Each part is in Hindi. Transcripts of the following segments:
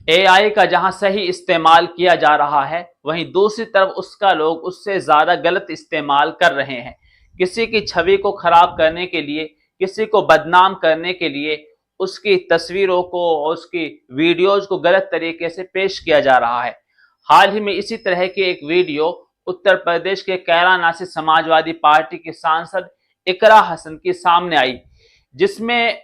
एआई का जहां सही इस्तेमाल किया जा रहा है, वहीं दूसरी तरफ उसका लोग उससे ज्यादा गलत इस्तेमाल कर रहे हैं। किसी की छवि को खराब करने के लिए, किसी को बदनाम करने के लिए उसकी तस्वीरों को और उसकी वीडियोज को गलत तरीके से पेश किया जा रहा है। हाल ही में इसी तरह की एक वीडियो उत्तर प्रदेश के कैराना से समाजवादी पार्टी के सांसद इकरा हसन की सामने आई, जिसमें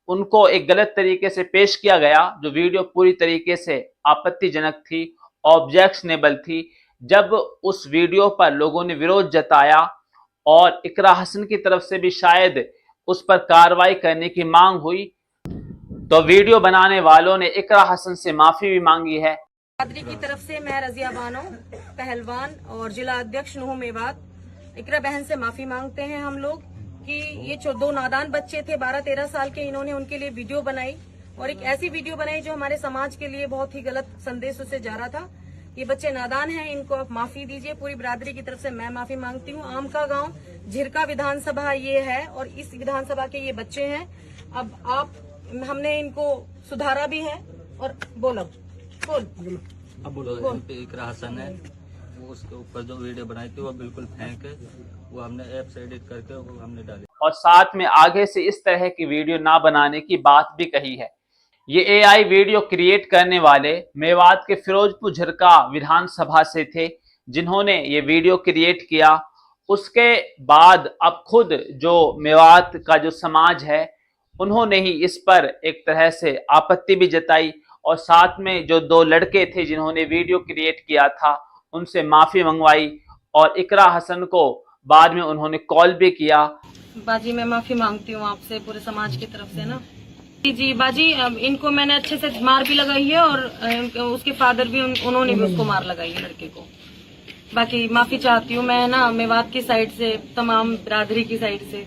उनको एक गलत तरीके से पेश किया गया। जो वीडियो पूरी तरीके से आपत्तिजनक थी, ऑब्जेक्शनेबल थी। जब उस वीडियो पर लोगों ने विरोध जताया और इकरा हसन की तरफ से भी शायद उस पर कार्रवाई करने की मांग हुई, तो वीडियो बनाने वालों ने इकरा हसन से माफी भी मांगी है। बिरादरी की तरफ से मैं रजिया बानो, पहलवान और जिला अध्यक्ष नुह मेवात, इकरा बहन से माफी मांगते हैं हम लोग कि ये दो नादान बच्चे थे 12-13 साल के, इन्होंने उनके लिए वीडियो बनाई और एक ऐसी वीडियो बनाई जो हमारे समाज के लिए बहुत ही गलत संदेश उससे जा रहा था। ये बच्चे नादान हैं, इनको आप माफी दीजिए। पूरी बिरादरी की तरफ से मैं माफी मांगती हूँ। आम का गांव झिरका विधानसभा ये है और इस विधानसभा के ये बच्चे हैं। अब हमने इनको सुधारा भी है। और बोल अब बोलो इकरा हसन है, वो उसके ऊपर जो वीडियो बनाई थी वो बिल्कुल फेंक है, वो हमने ऐप से एडिट करके वो हमने डाली और साथ में आगे से इस तरह की वीडियो ना बनाने की बात भी कही है। ये एआई वीडियो क्रिएट करने वाले मेवात के फिरोजपुर झिरका विधानसभा से थे, जिन्होंने ये वीडियो क्रिएट किया। उसके बाद अब खुद जो मेवात का जो समाज है, उन्होंने ही इस पर एक तरह से आपत्ति भी जताई और साथ में जो दो लड़के थे जिन्होंने वीडियो क्रिएट किया था, उनसे माफी मंगवाई और इकरा हसन को बाद में उन्होंने कॉल भी किया। बाजी मैं माफी मांगती हूँ आपसे पूरे समाज की तरफ से ना। जी बाजी, इनको मैंने अच्छे से मार भी लगाई है और उसके फादर भी उन्होंने भी उसको मार लगाई है लड़के को। बाकी माफी चाहती हूँ मैं ना मेवात की साइड से, तमाम बिरादरी की साइड से।